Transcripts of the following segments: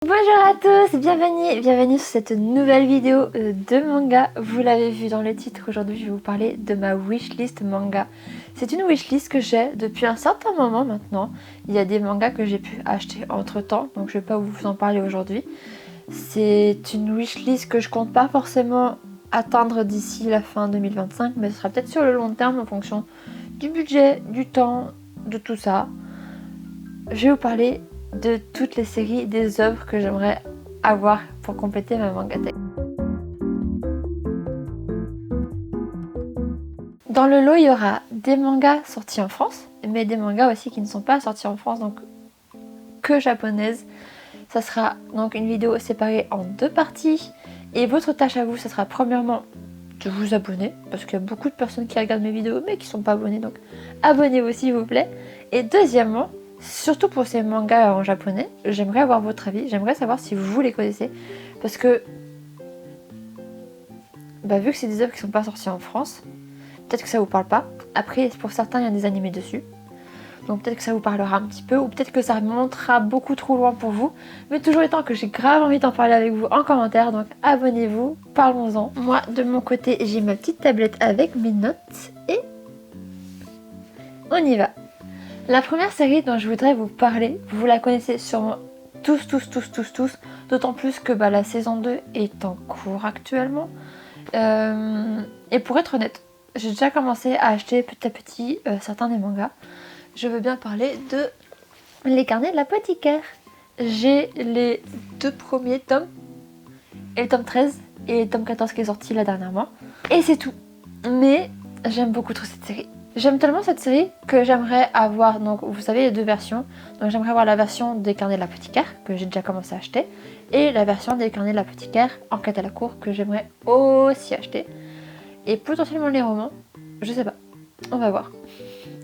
Bonjour à tous, bienvenue sur cette nouvelle vidéo de manga. Vous l'avez vu dans le titre, aujourd'hui je vais vous parler de ma wishlist manga. C'est une wishlist que j'ai depuis un certain moment maintenant. Il y a des mangas que j'ai pu acheter entre temps, donc je vais pas vous en parler aujourd'hui. C'est une wishlist que je compte pas forcément atteindre d'ici la fin 2025, mais ce sera peut-être sur le long terme en fonction du budget, du temps, de tout ça. Je vais vous parler de toutes les séries, des œuvres que j'aimerais avoir pour compléter ma mangatech. Dans le lot, il y aura des mangas sortis en France, mais des mangas aussi qui ne sont pas sortis en France, donc que japonaises. Ça sera donc une vidéo séparée en deux parties. Et votre tâche à vous, ça sera premièrement de vous abonner, parce qu'il y a beaucoup de personnes qui regardent mes vidéos mais qui ne sont pas abonnées, donc abonnez-vous s'il vous plaît. Et deuxièmement, surtout pour ces mangas en japonais, j'aimerais avoir votre avis, j'aimerais savoir si vous les connaissez, parce que vu que c'est des œuvres qui ne sont pas sorties en France, peut-être que ça vous parle pas. Après, pour certains, il y a des animés dessus, donc peut-être que ça vous parlera un petit peu, ou peut-être que ça remontera beaucoup trop loin pour vous, mais toujours étant que j'ai grave envie d'en parler avec vous en commentaire, donc abonnez-vous, parlons-en. Moi, de mon côté, j'ai ma petite tablette avec mes notes, et on y va. La première série dont je voudrais vous parler, vous la connaissez sûrement tous, d'autant plus que la saison 2 est en cours actuellement. Et pour être honnête, j'ai déjà commencé à acheter petit à petit certains des mangas. Je veux bien parler de Les Carnets de l'Apothicaire. J'ai les deux premiers tomes, et le tome 13 et le tome 14 qui est sorti là dernièrement. Et c'est tout. Mais j'aime beaucoup trop cette série. J'aime tellement cette série que j'aimerais avoir, donc vous savez, les deux versions. Donc j'aimerais avoir la version des Carnets de l'Apothicaire que j'ai déjà commencé à acheter, et la version des Carnets de l'Apothicaire en quête à la cour que j'aimerais aussi acheter. Et potentiellement les romans, je sais pas. On va voir.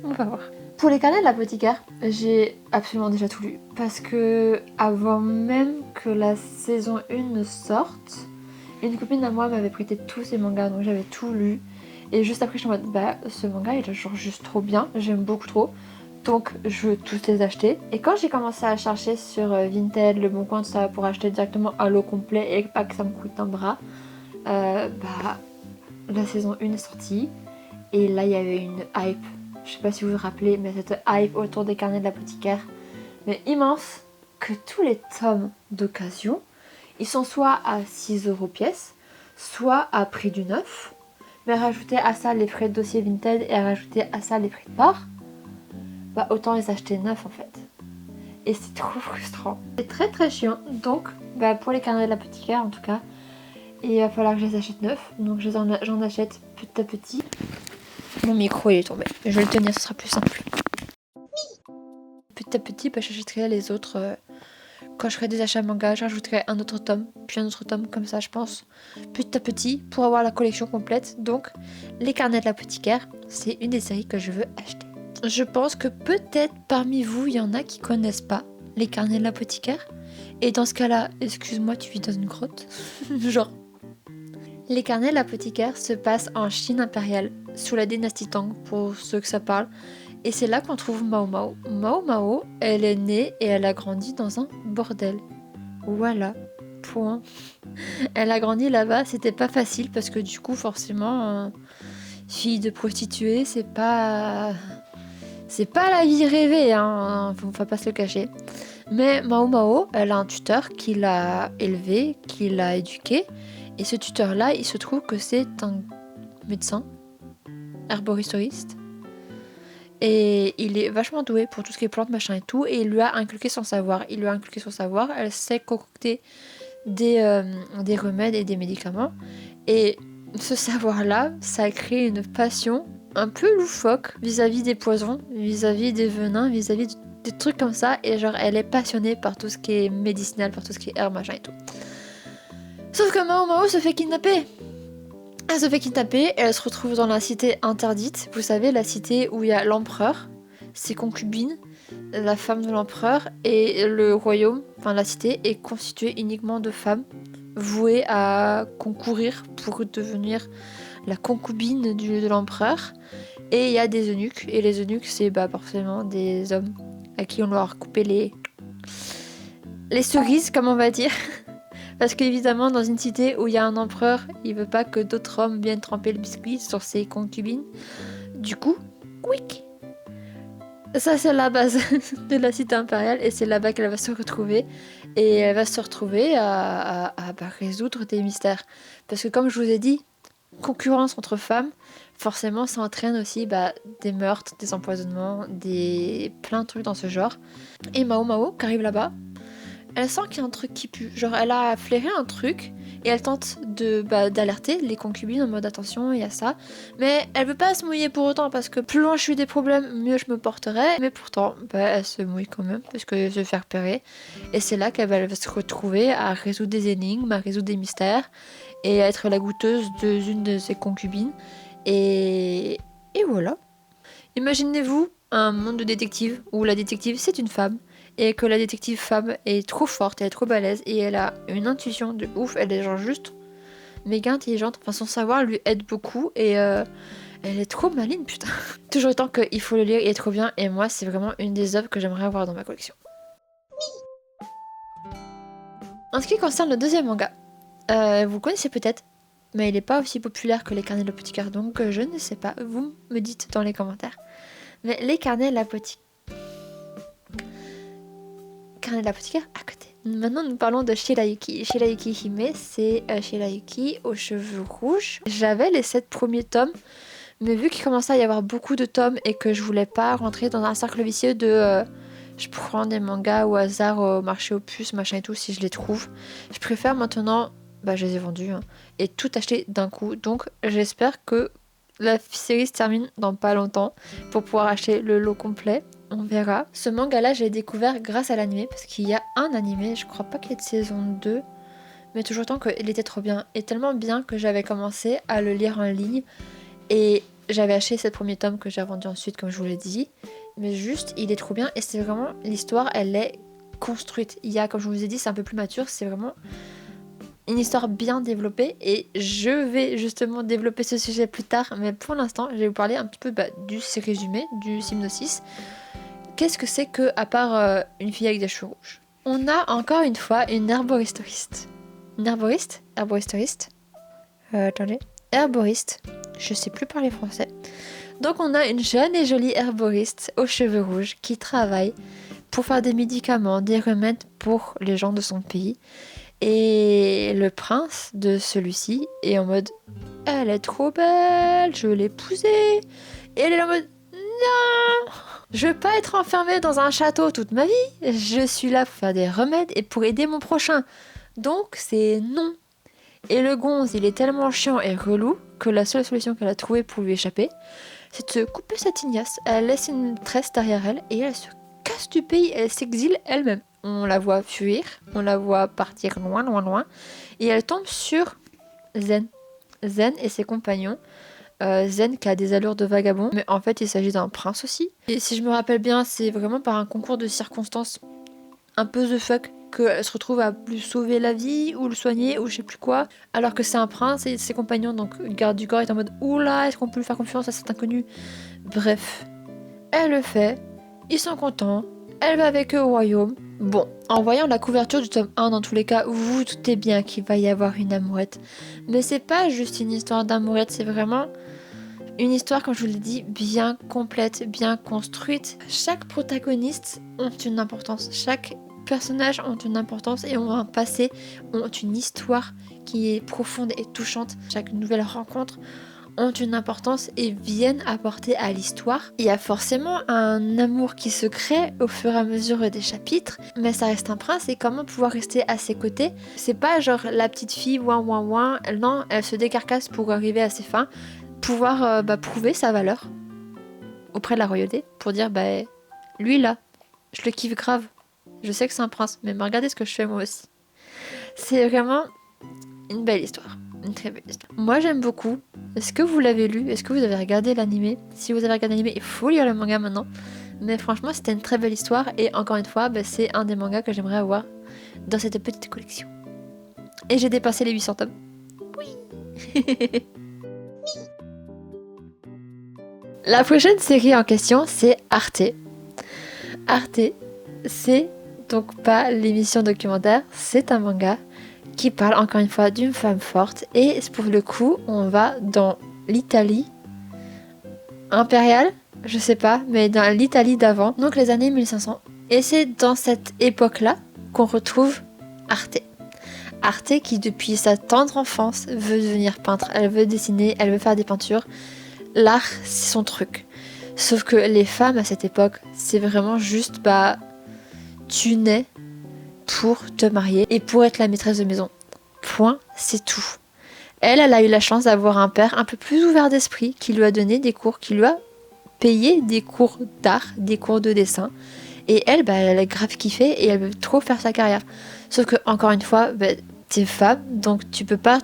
On va voir. Pour les Carnets de l'Apothicaire, j'ai absolument déjà tout lu. Parce que avant même que la saison 1 ne sorte, une copine à moi m'avait prêté tous ces mangas, donc j'avais tout lu. Et juste après, je suis en mode, ce manga il est genre juste trop bien, j'aime beaucoup trop. Donc je veux tous les acheter. Et quand j'ai commencé à chercher sur Vinted, Le Bon Coin, tout ça, pour acheter directement un lot complet et pas que ça me coûte un bras, la saison 1 est sortie. Et là, il y avait une hype. Je sais pas si vous vous rappelez, mais cette hype autour des Carnets de l'Apothicaire, mais immense, que tous les tomes d'occasion, ils sont soit à 6€ pièce, soit à prix du neuf. Mais rajouter à ça les frais de dossier Vinted et rajouter à ça les prix de port, autant les acheter neufs en fait. Et c'est trop frustrant. C'est très très chiant. Donc pour les Carnets de l'Apothicaire en tout cas, il va falloir que je les achète neufs. Donc j'en achète petit à petit. Mon micro il est tombé. Je vais le tenir, ce sera plus simple. Petit à petit, j'achèterai les autres. Quand je ferai des achats manga, j'ajouterai un autre tome, puis un autre tome, comme ça je pense, petit à petit, pour avoir la collection complète. Donc, Les Carnets de l'Apothicaire, c'est une des séries que je veux acheter. Je pense que peut-être parmi vous, il y en a qui connaissent pas Les Carnets de l'Apothicaire. Et dans ce cas-là, excuse-moi, tu vis dans une grotte. Genre. Les Carnets de l'Apothicaire se passent en Chine impériale, sous la dynastie Tang, pour ceux que ça parle. Et c'est là qu'on trouve Mao Mao. Mao Mao, elle est née et elle a grandi dans un bordel. Voilà, point. Elle a grandi là-bas, c'était pas facile parce que du coup, forcément, fille de prostituée, c'est pas la vie rêvée, hein, faut pas se le cacher. Mais Mao Mao, elle a un tuteur qui l'a élevée, qui l'a éduquée. Et ce tuteur-là, il se trouve que c'est un médecin, herboriste. Et il est vachement doué pour tout ce qui est plantes, machin et tout. Et il lui a inculqué son savoir. Elle sait concocter des remèdes et des médicaments. Et ce savoir-là, ça a créé une passion un peu loufoque vis-à-vis des poisons, vis-à-vis des venins, vis-à-vis des trucs comme ça. Et genre, elle est passionnée par tout ce qui est médicinal, par tout ce qui est herbe, machin et tout. Sauf que Mao Mao se fait kidnapper. Elle se fait kidnapper et elle se retrouve dans la cité interdite. Vous savez, la cité où il y a l'empereur, ses concubines, la femme de l'empereur, et le royaume, enfin la cité, est constituée uniquement de femmes vouées à concourir pour devenir la concubine de l'empereur. Et il y a des eunuques, et les eunuques, c'est forcément des hommes à qui on leur a coupé les cerises, comme on va dire. Parce qu'évidemment, dans une cité où il y a un empereur, il veut pas que d'autres hommes viennent tremper le biscuit sur ses concubines. Du coup, quick. Ça, c'est la base de la cité impériale et c'est là-bas qu'elle va se retrouver. Et elle va se retrouver à résoudre des mystères. Parce que comme je vous ai dit, concurrence entre femmes, forcément, ça entraîne aussi des meurtres, des empoisonnements, plein de trucs dans ce genre. Et Mao Mao, qui arrive là-bas, elle sent qu'il y a un truc qui pue. Genre, elle a flairé un truc et elle tente d'alerter les concubines en mode attention, il y a ça. Mais elle veut pas se mouiller pour autant parce que plus loin je suis des problèmes, mieux je me porterai. Mais pourtant, elle se mouille quand même parce qu'elle se fait repérer. Et c'est là qu'elle va se retrouver à résoudre des énigmes, à résoudre des mystères et à être la goûteuse d'une de ses concubines. Et voilà. Imaginez-vous un monde de détective où la détective c'est une femme et que la détective femme est trop forte, elle est trop balèze et elle a une intuition de ouf, elle est genre juste méga intelligente, enfin son savoir lui aide beaucoup et elle est trop maligne putain. Toujours autant qu'il faut le lire, il est trop bien et moi c'est vraiment une des œuvres que j'aimerais avoir dans ma collection. En ce qui concerne le deuxième manga, vous le connaissez peut-être, mais il n'est pas aussi populaire que les carnets de l'apothicaire donc je ne sais pas, vous me dites dans les commentaires. Mais les carnets de l'apothicaire à côté. Maintenant, nous parlons de Shirayuki. Shirayuki Hime, c'est Shirayuki aux cheveux rouges. J'avais les 7 premiers tomes, mais vu qu'il commençait à y avoir beaucoup de tomes et que je voulais pas rentrer dans un cercle vicieux de je prends des mangas au hasard au marché aux puces, machin et tout, si je les trouve, je préfère maintenant, je les ai vendus, et tout acheter d'un coup. Donc, j'espère que la série se termine dans pas longtemps pour pouvoir acheter le lot complet. On verra. Ce manga-là, j'ai découvert grâce à l'animé, parce qu'il y a un animé, je crois pas qu'il y ait de saison 2, mais toujours autant qu'il était trop bien. Et tellement bien que j'avais commencé à le lire en ligne, et j'avais acheté ce premier tome que j'ai vendu ensuite, comme je vous l'ai dit. Mais juste, il est trop bien, et c'est vraiment, l'histoire, elle est construite. Il y a, comme je vous ai dit, c'est un peu plus mature, c'est vraiment une histoire bien développée et je vais justement développer ce sujet plus tard, mais pour l'instant je vais vous parler un petit peu du résumé, du synopsis. Qu'est-ce que c'est que, à part une fille avec des cheveux rouges? On a encore une fois une herboristeuriste. Une herboriste? Herboristeuriste? Attendez. Herboriste. Je sais plus parler français. Donc on a une jeune et jolie herboriste aux cheveux rouges qui travaille pour faire des médicaments, des remèdes pour les gens de son pays. Et le prince de celui-ci est en mode « Elle est trop belle, je veux l'épouser !» Et elle est en mode « Non, je veux pas être enfermée dans un château toute ma vie, je suis là pour faire des remèdes et pour aider mon prochain. Donc c'est non !» Et le gonze, il est tellement chiant et relou que la seule solution qu'elle a trouvée pour lui échapper, c'est de se couper sa tignasse. Elle laisse une tresse derrière elle et elle se casse du pays, elle s'exile elle-même. On la voit fuir, on la voit partir loin, loin, loin. Et elle tombe sur Zen. Zen et ses compagnons. Zen qui a des allures de vagabond, mais en fait il s'agit d'un prince aussi. Et si je me rappelle bien, c'est vraiment par un concours de circonstances un peu the fuck qu'elle se retrouve à lui sauver la vie ou le soigner ou je sais plus quoi. Alors que c'est un prince et ses compagnons, donc le garde du corps est en mode oula, est-ce qu'on peut lui faire confiance à cet inconnu? Bref, elle le fait, ils sont contents, elle va avec eux au royaume. Bon, en voyant la couverture du tome 1, dans tous les cas, vous vous doutez bien qu'il va y avoir une amourette. Mais c'est pas juste une histoire d'amourette, c'est vraiment une histoire, comme je vous l'ai dit, bien complète, bien construite. Chaque protagoniste ont une importance, chaque personnage ont une importance et ont un passé, ont une histoire qui est profonde et touchante. Chaque nouvelle rencontre ont une importance et viennent apporter à l'histoire. Il y a forcément un amour qui se crée au fur et à mesure des chapitres, mais ça reste un prince et comment pouvoir rester à ses côtés? C'est pas genre la petite fille ouin ouin ouin, non, elle se décarcasse pour arriver à ses fins, pouvoir prouver sa valeur auprès de la royauté pour dire lui là, je le kiffe grave, je sais que c'est un prince, mais regardez ce que je fais moi aussi. C'est vraiment une belle histoire. Une très belle histoire. Moi j'aime beaucoup. Est-ce que vous l'avez lu? Est-ce que vous avez regardé l'animé? Si vous avez regardé l'animé, il faut lire le manga maintenant. Mais franchement, c'était une très belle histoire. Et encore une fois, c'est un des mangas que j'aimerais avoir dans cette petite collection. Et j'ai dépassé les 800 tomes. Oui. La prochaine série en question, c'est Arte. Arte, c'est donc pas l'émission documentaire, c'est un manga qui parle encore une fois d'une femme forte. Et pour le coup, on va dans l'Italie impériale, je sais pas, mais dans l'Italie d'avant, donc les années 1500. Et c'est dans cette époque-là qu'on retrouve Arte. Arte qui depuis sa tendre enfance veut devenir peintre, elle veut dessiner, elle veut faire des peintures. L'art, c'est son truc. Sauf que les femmes à cette époque, c'est vraiment juste, tu nais pour te marier et pour être la maîtresse de maison. Point, c'est tout. Elle a eu la chance d'avoir un père un peu plus ouvert d'esprit qui lui a donné des cours, qui lui a payé des cours d'art, des cours de dessin. Et elle, elle a grave kiffé et elle veut trop faire sa carrière. Sauf que, encore une fois, t'es femme, donc tu peux pas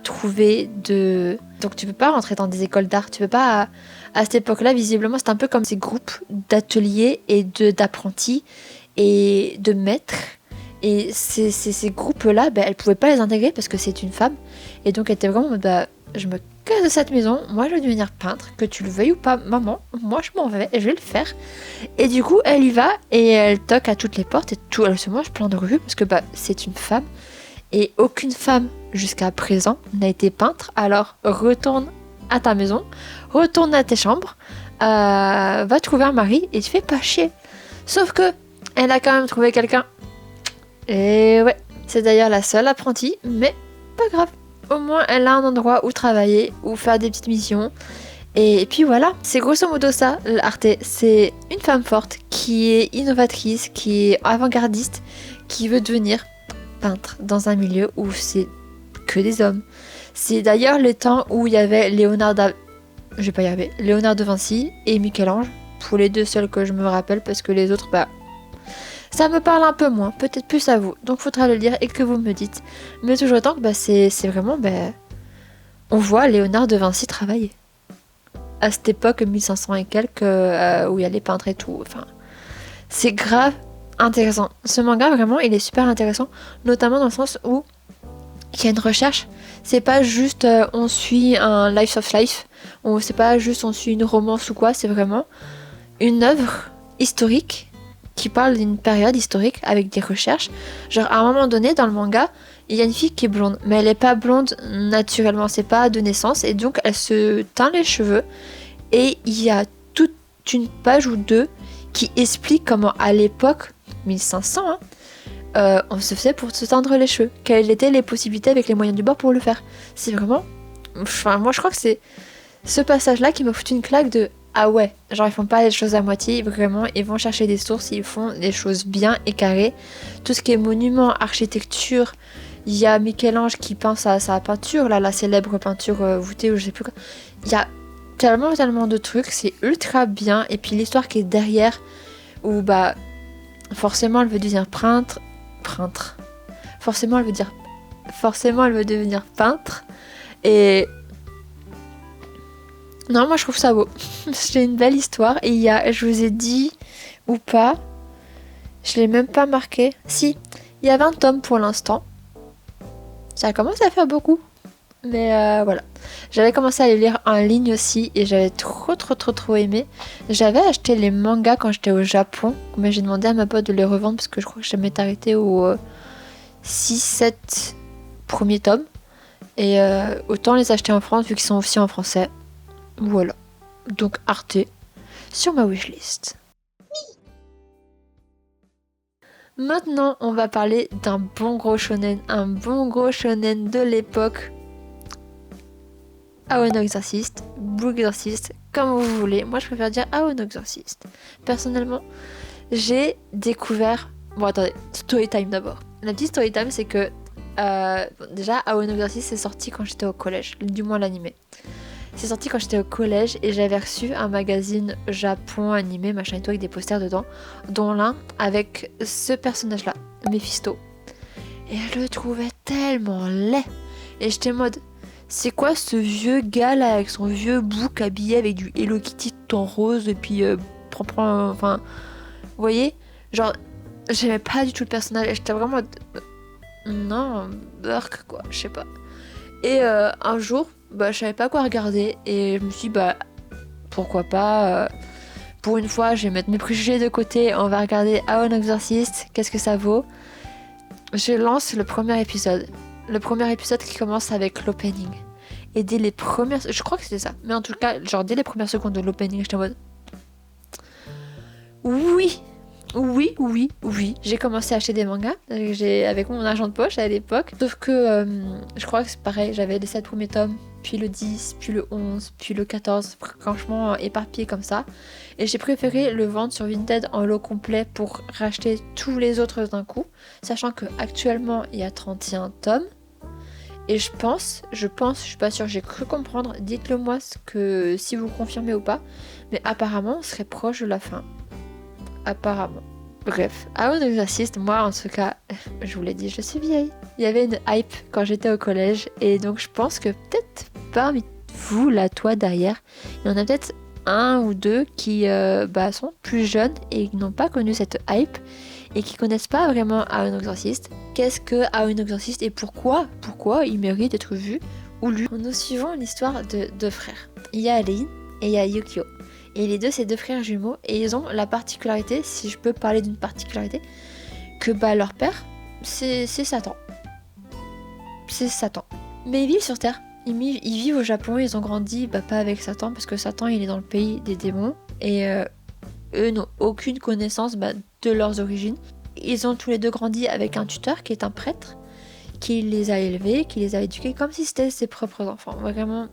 donc tu peux pas rentrer dans des écoles d'art. Tu peux pas... À cette époque-là, visiblement, c'est un peu comme ces groupes d'ateliers et d'apprentis et de maîtres. Et ces groupes-là, elle pouvait pas les intégrer parce que c'est une femme. Et donc elle était vraiment je me casse de cette maison, moi je vais devenir peintre, que tu le veuilles ou pas, maman, moi je m'en vais, je vais le faire. Et du coup, elle y va et elle toque à toutes les portes et elle se mange plein de revues parce que c'est une femme. Et aucune femme jusqu'à présent n'a été peintre, alors retourne à ta maison, retourne à tes chambres, va trouver un mari et te fais pas chier. Sauf que elle a quand même trouvé quelqu'un. Et ouais, c'est d'ailleurs la seule apprentie, mais pas grave. Au moins, elle a un endroit où travailler, où faire des petites missions. Et puis voilà, c'est grosso modo ça, l'Arte. C'est une femme forte qui est innovatrice, qui est avant-gardiste, qui veut devenir peintre dans un milieu où c'est que des hommes. C'est d'ailleurs le temps où il y avait Léonard de Vinci et Michel-Ange, pour les deux seuls que je me rappelle, parce que les autres, ça me parle un peu moins, peut-être plus à vous. Donc faudra le lire et que vous me dites. Mais toujours autant que c'est vraiment... on voit Léonard de Vinci travailler. À cette époque, 1500 et quelques, où il y a les peintres et tout. Enfin, c'est grave intéressant. Ce manga, vraiment, il est super intéressant. Notamment dans le sens où il y a une recherche. C'est pas juste on suit un life of life. C'est pas juste on suit une romance ou quoi. C'est vraiment une œuvre historique qui parle d'une période historique avec des recherches. Genre, à un moment donné, dans le manga, il y a une fille qui est blonde, mais elle est pas blonde naturellement, c'est pas de naissance, et donc elle se teint les cheveux, et il y a toute une page ou deux qui explique comment, à l'époque, 1500, on se faisait pour se teindre les cheveux, quelles étaient les possibilités avec les moyens du bord pour le faire. C'est vraiment... Enfin, moi je crois que c'est ce passage-là qui m'a foutu une claque de... Ah ouais, genre ils font pas les choses à moitié, vraiment, ils vont chercher des sources, ils font les choses bien et carrées. Tout ce qui est monument, architecture, il y a Michel-Ange qui pense à sa peinture, là, la célèbre peinture voûtée ou je sais plus quoi. Il y a tellement de trucs, c'est ultra bien, et puis l'histoire qui est derrière, où forcément elle veut devenir peintre. Forcément elle veut devenir peintre, et... Non, moi je trouve ça beau. C'est une belle histoire. Et il y a, je vous ai dit ou pas, je l'ai même pas marqué. Si, il y a 20 tomes pour l'instant. Ça commence à faire beaucoup. Mais voilà. J'avais commencé à les lire en ligne aussi et j'avais trop aimé. J'avais acheté les mangas quand j'étais au Japon, mais j'ai demandé à ma pote de les revendre parce que je crois que je m'étais arrêtée au 6-7 premiers tomes. Et autant les acheter en France vu qu'ils sont aussi en français. Voilà, donc Arte sur ma wishlist. Maintenant, on va parler d'un bon gros shonen de l'époque. Ao no Exorcist, Blue Exorcist, comme vous voulez. Moi, je préfère dire Ao no Exorcist. Personnellement, j'ai découvert... Bon, attendez, story time d'abord. La petite story time, c'est que déjà, Ao no Exorcist, c'est sorti quand j'étais au collège, du moins l'animé. C'est sorti quand j'étais au collège et j'avais reçu un magazine Japon animé, machin et tout, avec des posters dedans, dont l'un avec ce personnage-là, Mephisto. Et je le trouvais tellement laid. Et j'étais en mode, c'est quoi ce vieux gars là avec son vieux bouc habillé avec du Hello Kitty tout en rose et puis enfin, vous voyez, genre, j'aimais pas du tout le personnage. Et j'étais vraiment, non, burk quoi, je sais pas. Et un jour, je savais pas quoi regarder et je me suis dit pourquoi pas pour une fois, je vais mettre mes préjugés de côté, on va regarder How an Exorcist, qu'est-ce que ça vaut. Je lance le premier épisode. Le premier épisode qui commence avec l'opening. Et dès les premières... Je crois que c'était ça. Mais en tout cas, genre dès les premières secondes de l'opening, j'étais en mode... Oui. J'ai commencé à acheter des mangas avec mon argent de poche à l'époque. Sauf que je crois que c'est pareil, j'avais les 7 premiers tomes, puis le 10, puis le 11, puis le 14, franchement éparpillé comme ça. Et j'ai préféré le vendre sur Vinted en lot complet pour racheter tous les autres d'un coup. Sachant qu'actuellement, il y a 31 tomes. Et je pense, je suis pas sûre, j'ai cru comprendre, dites-le moi si vous confirmez ou pas. Mais apparemment, on serait proche de la fin. Apparemment. Bref, How an Exorcist, moi en tout cas, je vous l'ai dit, je suis vieille. Il y avait une hype quand j'étais au collège et donc je pense que peut-être parmi vous, là, toi derrière, il y en a peut-être un ou deux qui sont plus jeunes et qui n'ont pas connu cette hype et qui connaissent pas vraiment How an Exorcist. Qu'est-ce que How an Exorcist et pourquoi il mérite d'être vu ou lu. Nous suivons l'histoire de deux frères. Il y a Lynn et il y a Yukio. Et les deux, c'est deux frères jumeaux. Et ils ont la particularité, si je peux parler d'une particularité, que leur père, c'est Satan. C'est Satan. Mais ils vivent sur Terre. Ils vivent au Japon. Ils ont grandi pas avec Satan, parce que Satan, il est dans le pays des démons. Et eux n'ont aucune connaissance de leurs origines. Ils ont tous les deux grandi avec un tuteur qui est un prêtre, qui les a élevés, qui les a éduqués comme si c'était ses propres enfants. Vraiment,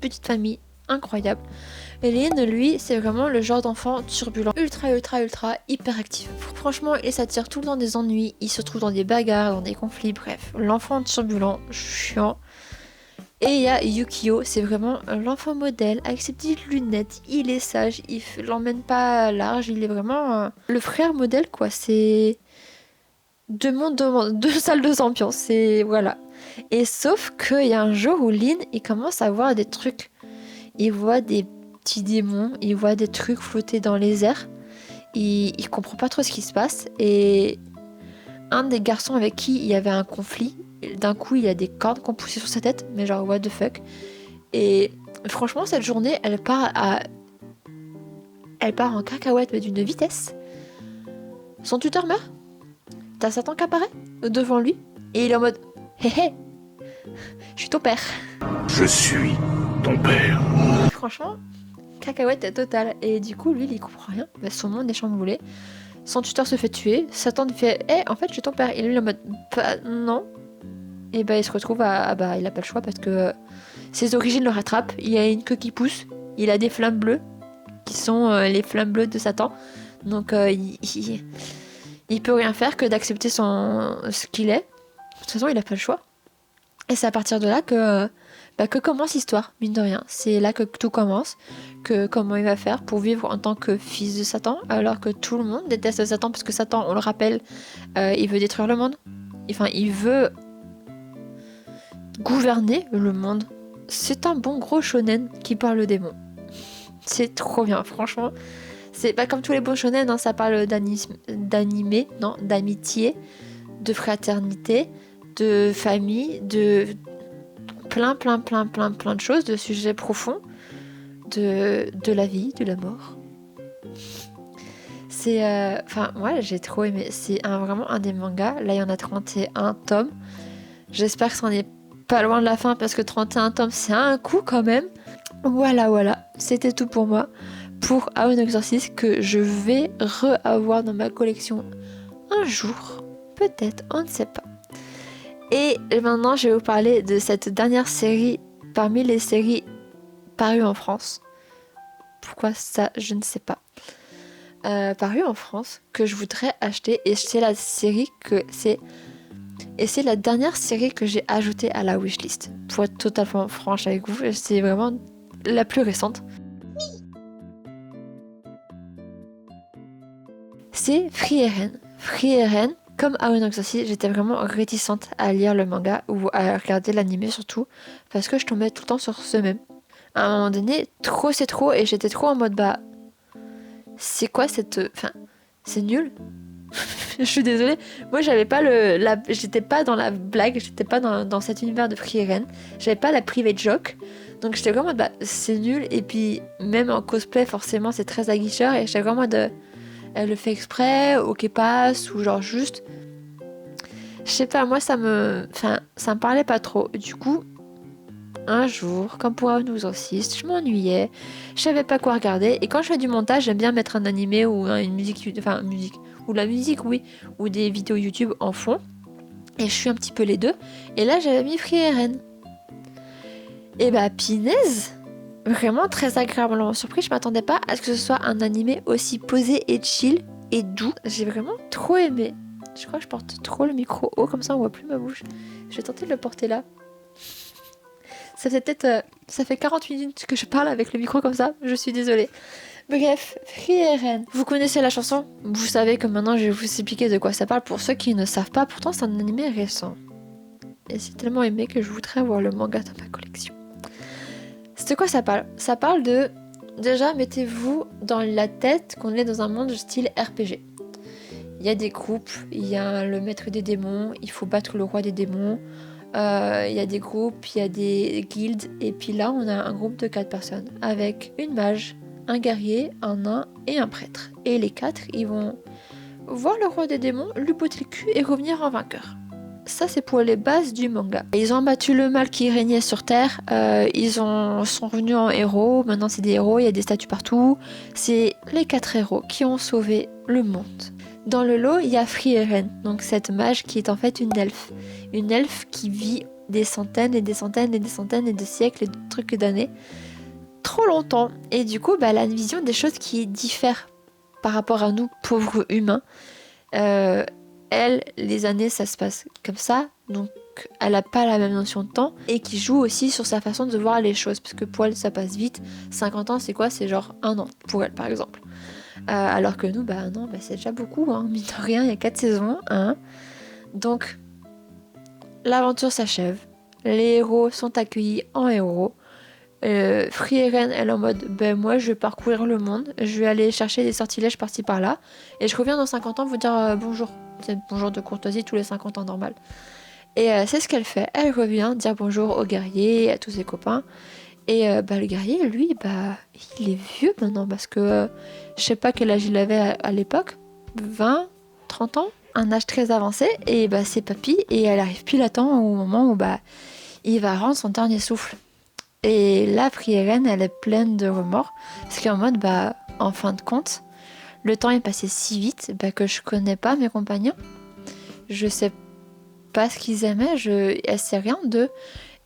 petite famille incroyable. Et Lynn, lui, c'est vraiment le genre d'enfant turbulent, ultra hyperactif. Franchement, il s'attire tout le temps des ennuis, il se trouve dans des bagarres, dans des conflits, bref. L'enfant turbulent, chiant. Et il y a Yukio, c'est vraiment l'enfant modèle, avec ses petites lunettes, il est sage, il l'emmène pas large, il est vraiment le frère modèle, quoi. C'est deux mondes, deux salles, deux ambiances, c'est... voilà. Et sauf qu'il y a un jour où Lynn, il commence à voir des trucs. Il voit des petits démons, il voit des trucs flotter dans les airs. Il comprend pas trop ce qui se passe. Et un des garçons avec qui il y avait un conflit, d'un coup il y a des cordes qui ont poussé sur sa tête, mais genre what the fuck. Et franchement cette journée elle part en cacahuète mais d'une vitesse. Son tuteur meurt. T'as Satan qui apparaît devant lui et il est en mode hé hé, je suis ton père. Je suis ton père. Franchement, cacahuète totale. Et du coup, lui, il comprend rien. Son monde est chamboulé. Son tuteur se fait tuer. Satan lui fait en fait, je suis ton père. Et lui, il est en mode non. Et il se retrouve il a pas le choix parce que ses origines le rattrapent. Il y a une queue qui pousse. Il a des flammes bleues qui sont les flammes bleues de Satan. Donc, il peut rien faire que d'accepter ce qu'il est. De toute façon, il a pas le choix. Et c'est à partir de là que commence l'histoire, mine de rien. C'est là que tout commence, que comment il va faire pour vivre en tant que fils de Satan, alors que tout le monde déteste Satan, parce que Satan, on le rappelle, il veut détruire le monde. Enfin, il veut gouverner le monde. C'est un bon gros shonen qui parle de démons. C'est trop bien, franchement. C'est pas comme tous les bons shonen, hein, ça parle d'animé, non, d'amitié, de fraternité, de famille, de plein de choses, de sujets profonds, de la vie, de la mort. C'est... moi j'ai trop aimé. C'est vraiment un des mangas. Là il y en a 31 tomes. J'espère que ça en est pas loin de la fin parce que 31 tomes c'est un coup quand même. Voilà. C'était tout pour moi. Pour How an Exorcist que je vais re-avoir dans ma collection un jour. Peut-être, on ne sait pas. Et maintenant, je vais vous parler de cette dernière série parmi les séries parues en France. Pourquoi ça, je ne sais pas. Parues en France, que je voudrais acheter. Et c'est la série Et c'est la dernière série que j'ai ajoutée à la wishlist. Pour être totalement franche avec vous, c'est vraiment la plus récente. C'est Free Eren. Comme How an Exorcist, j'étais vraiment réticente à lire le manga ou à regarder l'anime surtout parce que je tombais tout le temps sur ce même. À un moment donné, trop c'est trop et j'étais trop en mode c'est quoi cette... Enfin, c'est nul. Je suis désolée. Moi, j'avais pas j'étais pas dans la blague, j'étais pas dans cet univers de Frieren. J'avais pas la private joke. Donc j'étais vraiment bah c'est nul. Et puis même en cosplay, forcément, c'est très aguicheur. Et j'étais vraiment de elle le fait exprès, ok passe, ou genre juste. Je sais pas, moi ça me parlait pas trop. Du coup, un jour, comme pour un nous insiste, je m'ennuyais, je savais pas quoi regarder. Et quand je fais du montage, j'aime bien mettre un animé ou une musique, enfin musique, ou la musique, oui, ou des vidéos YouTube en fond. Et je suis un petit peu les deux. Et là, j'avais mis Frieren. Et bah, pinaise, vraiment très agréablement surpris. Je m'attendais pas à ce que ce soit un animé aussi posé et chill et doux. J'ai vraiment trop aimé. Je crois que je porte trop le micro haut, comme ça on voit plus ma bouche. Je vais tenter de le porter là. Ça fait peut-être... ça fait 40 minutes que je parle avec le micro comme ça, je suis désolée. Bref, Frieren. Vous connaissez la chanson? Vous savez que maintenant je vais vous expliquer de quoi ça parle pour ceux qui ne savent pas. Pourtant c'est un animé récent. Et c'est tellement aimé que je voudrais avoir le manga dans ma collection. C'est de quoi ça parle? Ça parle de... Déjà, mettez-vous dans la tête qu'on est dans un monde style RPG. Il y a des groupes, il y a le maître des démons, il faut battre le roi des démons. Il y a des groupes, il y a des guildes. Et puis là, on a un groupe de 4 personnes avec une mage, un guerrier, un nain et un prêtre. Et les 4, ils vont voir le roi des démons, lui botter le cul et revenir en vainqueur. Ça, c'est pour les bases du manga. Ils ont battu le mal qui régnait sur Terre. Sont revenus en héros. Maintenant, c'est des héros. Il y a des statues partout. C'est les 4 héros qui ont sauvé le monde. Dans le lot, il y a Frieren, donc cette mage qui est en fait une elfe. Une elfe qui vit des centaines et des centaines et des centaines et de siècles et de trucs d'années. Trop longtemps. Et du coup, elle a une vision des choses qui diffère par rapport à nous, pauvres humains. Elle, les années, ça se passe comme ça, donc elle n'a pas la même notion de temps, et qui joue aussi sur sa façon de voir les choses, parce que pour elle, ça passe vite. 50 ans, c'est quoi? C'est genre 1 an, pour elle, par exemple. Alors que nous, non, c'est déjà beaucoup, hein. Mine de rien, il y a 4 saisons, hein. Donc, l'aventure s'achève, les héros sont accueillis en héros. Frieren, elle est en mode moi je vais parcourir le monde, je vais aller chercher des sortilèges par-ci par-là et je reviens dans 50 ans vous dire bonjour. C'est bonjour de courtoisie tous les 50 ans normal. Et c'est ce qu'elle fait, elle revient dire bonjour au guerrier, à tous ses copains. Et le guerrier, lui, il est vieux maintenant parce que je sais pas quel âge il avait à l'époque, 20, 30 ans, un âge très avancé. Et c'est papy et elle arrive pile à temps au moment où il va rendre son dernier souffle. Et là, Frieren, elle est pleine de remords. Parce qu'en mode, en fin de compte, le temps est passé si vite que je connais pas mes compagnons. Je sais pas ce qu'ils aimaient, elle sait rien d'eux.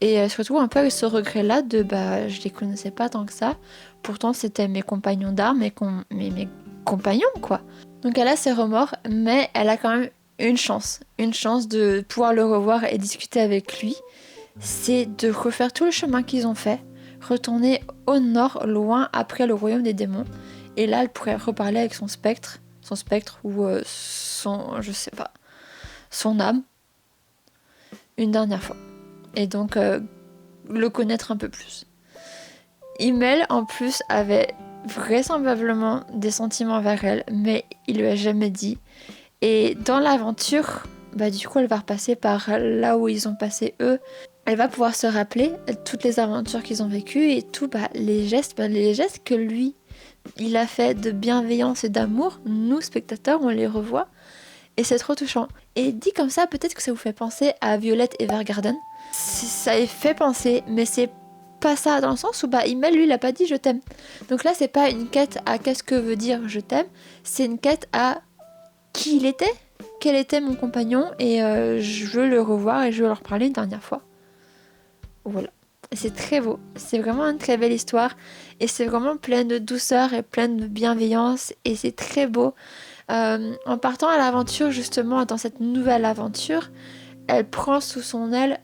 Et surtout un peu avec ce regret-là de je les connaissais pas tant que ça. Pourtant, c'était mes compagnons d'armes, mes compagnons, quoi. Donc elle a ses remords, mais elle a quand même une chance de pouvoir le revoir et discuter avec lui. C'est de refaire tout le chemin qu'ils ont fait, retourner au nord, loin après le royaume des démons. Et là, elle pourrait reparler avec son spectre ou je sais pas, son âme, une dernière fois. Et donc, le connaître un peu plus. Himmel, en plus, avait vraisemblablement des sentiments vers elle, mais il lui a jamais dit. Et dans l'aventure, du coup, elle va repasser par là où ils ont passé eux. Elle va pouvoir se rappeler toutes les aventures qu'ils ont vécues et tout, les gestes que lui, il a fait de bienveillance et d'amour. Nous, spectateurs, on les revoit et c'est trop touchant. Et dit comme ça, peut-être que ça vous fait penser à Violette Evergarden. Ça y fait penser, mais c'est pas ça dans le sens où Himmel, lui, il a pas dit je t'aime. Donc là, c'est pas une quête à qu'est-ce que veut dire je t'aime, c'est une quête à qui il était, quel était mon compagnon et je veux le revoir et je veux leur parler une dernière fois. Voilà, c'est très beau, c'est vraiment une très belle histoire et c'est vraiment plein de douceur et plein de bienveillance et c'est très beau. En partant à l'aventure, justement, dans cette nouvelle aventure, elle prend sous son aile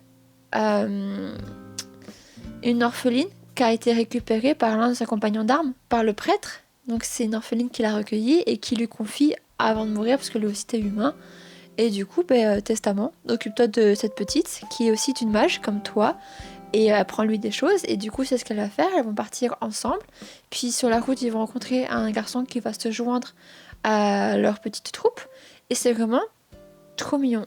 une orpheline qui a été récupérée par l'un de ses compagnons d'armes, par le prêtre. Donc c'est une orpheline qui l'a recueillie et qui lui confie avant de mourir, parce que lui aussi était humain. Et du coup, testament, occupe-toi de cette petite qui est aussi une mage comme toi et apprends-lui des choses. Et du coup, c'est ce qu'elle va faire. Elles vont partir ensemble. Puis sur la route, ils vont rencontrer un garçon qui va se joindre à leur petite troupe. Et c'est vraiment trop mignon.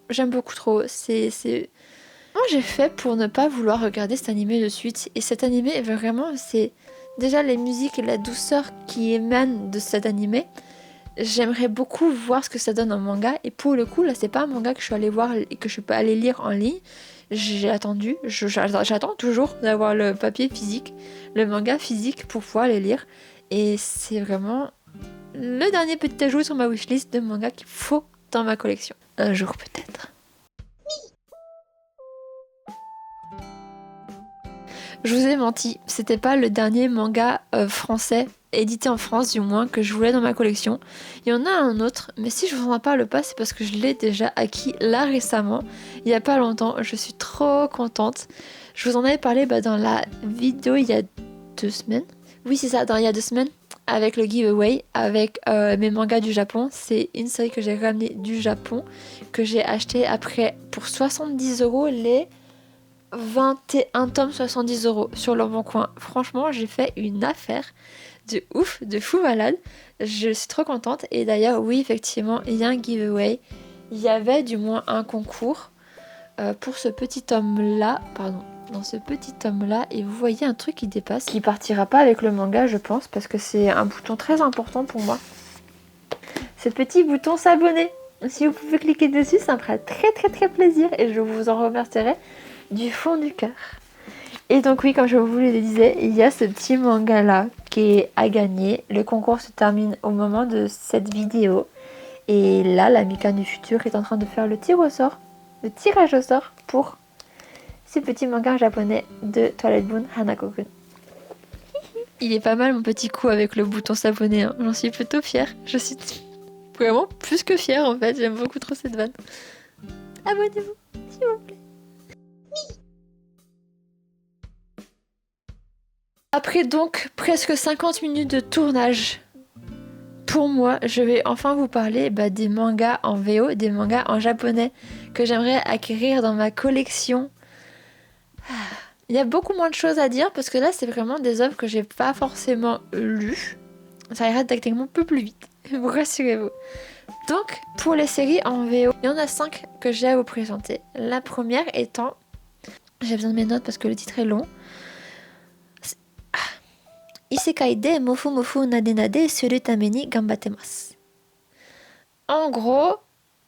J'aime beaucoup trop. Comment j'ai fait pour ne pas vouloir regarder cet animé de suite? Et cet animé, vraiment, c'est déjà les musiques et la douceur qui émanent de cet animé. J'aimerais beaucoup voir ce que ça donne en manga. Et pour le coup, là, c'est pas un manga que je suis allée voir et que je peux aller lire en ligne. J'ai attendu, j'attends toujours d'avoir le papier physique, le manga physique pour pouvoir les lire. Et c'est vraiment le dernier petit ajout sur ma wishlist de manga qu'il faut dans ma collection. Un jour peut-être. Je vous ai menti, c'était pas le dernier manga français, édité en France du moins, que je voulais dans ma collection. Il y en a un autre, mais si je vous en parle pas, c'est parce que je l'ai déjà acquis là récemment, il y a pas longtemps. Je suis trop contente. Je vous en avais parlé dans la vidéo il y a 2 semaines. Oui, c'est ça, il y a 2 semaines, avec le giveaway, avec mes mangas du Japon. C'est une série que j'ai ramenée du Japon, que j'ai acheté après pour 70€ les 21 tomes 70€ sur le bon coin. Franchement, j'ai fait une affaire de ouf, de fou malade. Je suis trop contente. Et d'ailleurs, oui, effectivement, il y a un giveaway. Il y avait du moins un concours pour ce petit tome-là. Pardon. Dans ce petit tome-là. Et vous voyez un truc qui dépasse. Qui partira pas avec le manga, je pense. Parce que c'est un bouton très important pour moi. Ce petit bouton s'abonner. Si vous pouvez cliquer dessus, ça me fera très très très plaisir. Et je vous en remercierai du fond du cœur. Et donc oui, comme je vous le disais, il y a ce petit manga là qui est à gagner. Le concours se termine au moment de cette vidéo. Et là, la Mika du futur est en train de faire le tirage au sort pour ce petit manga japonais de Toilet Boon Hanako-kun. Il est pas mal mon petit coup avec le bouton s'abonner, hein. J'en suis plutôt fière. Je suis vraiment plus que fière en fait. J'aime beaucoup trop cette vanne. Abonnez-vous, s'il vous plaît. Après donc presque 50 minutes de tournage, pour moi, je vais enfin vous parler des mangas en VO, des mangas en japonais que j'aimerais acquérir dans ma collection. Il y a beaucoup moins de choses à dire parce que là, c'est vraiment des œuvres que j'ai pas forcément lues. Ça ira techniquement un peu plus vite, vous rassurez-vous. Donc, pour les séries en VO, il y en a 5 que j'ai à vous présenter. La première étant... J'ai besoin de mes notes parce que le titre est long. Isekai de mofu mofu nade nade suru tame ni gambattemasu. En gros,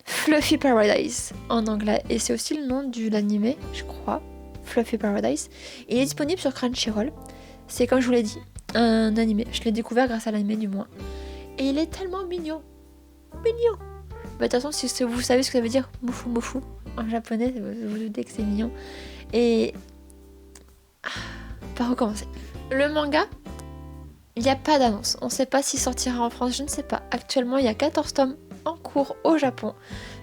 Fluffy Paradise en anglais. Et c'est aussi le nom de l'anime, je crois. Fluffy Paradise. Il est disponible sur Crunchyroll. C'est comme je vous l'ai dit, un anime. Je l'ai découvert grâce à l'anime du moins. Et il est tellement mignon. Mignon. De toute façon, si vous savez ce que ça veut dire mofu mofu en japonais, vous vous doutez que c'est mignon. Et... par recommencer. Le manga, il n'y a pas d'annonce. On ne sait pas s'il sortira en France, je ne sais pas. Actuellement, il y a 14 tomes en cours au Japon.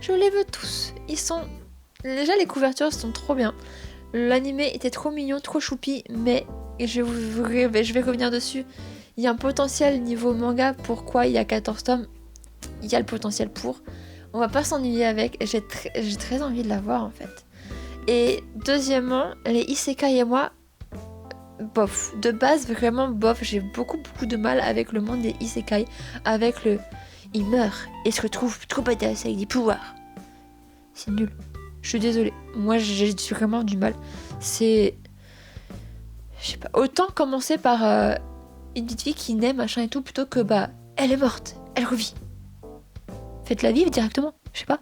Je les veux tous. Ils sont... Déjà, les couvertures sont trop bien. L'animé était trop mignon, trop choupi, mais je vais revenir dessus. Il y a un potentiel niveau manga. Pourquoi il y a 14 tomes? Il y a le potentiel pour. On va pas s'ennuyer avec. J'ai très envie de la voir en fait. Et deuxièmement, les isekai et moi, bof. De base, vraiment bof. J'ai beaucoup de mal avec le monde des isekai. Avec le... il meurt et se retrouve trop badass avec des pouvoirs. C'est nul. Je suis désolée. Moi, j'ai vraiment du mal. C'est... je sais pas. Autant commencer par une petite fille qui naît, machin et tout, plutôt que elle est morte. Elle revit. Faites-la vivre directement. Je sais pas.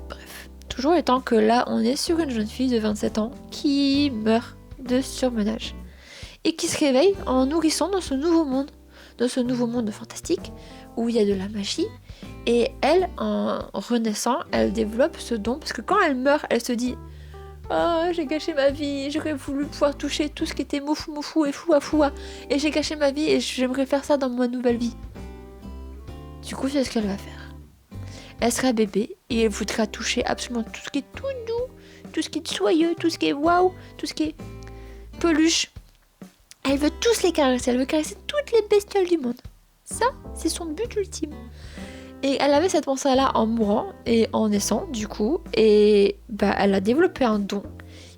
Bref. Toujours étant que là, on est sur une jeune fille de 27 ans qui meurt de surmenage. Et qui se réveille en nourrissant dans ce nouveau monde. Dans ce nouveau monde fantastique où il y a de la magie. Et elle, en renaissant, elle développe ce don. Parce que quand elle meurt, elle se dit « Oh, j'ai gâché ma vie. J'aurais voulu pouvoir toucher tout ce qui était mofu mofu et foua foua. Et j'ai gâché ma vie et j'aimerais faire ça dans ma nouvelle vie. » Du coup, c'est ce qu'elle va faire. Elle sera bébé et elle voudra toucher absolument tout ce qui est tout doux, tout ce qui est soyeux, tout ce qui est waouh, tout ce qui est peluche. Elle veut tous les caresser. Elle veut caresser toutes les bestioles du monde. Ça, c'est son but ultime. Et elle avait cette pensée-là en mourant et en naissant, du coup. Et elle a développé un don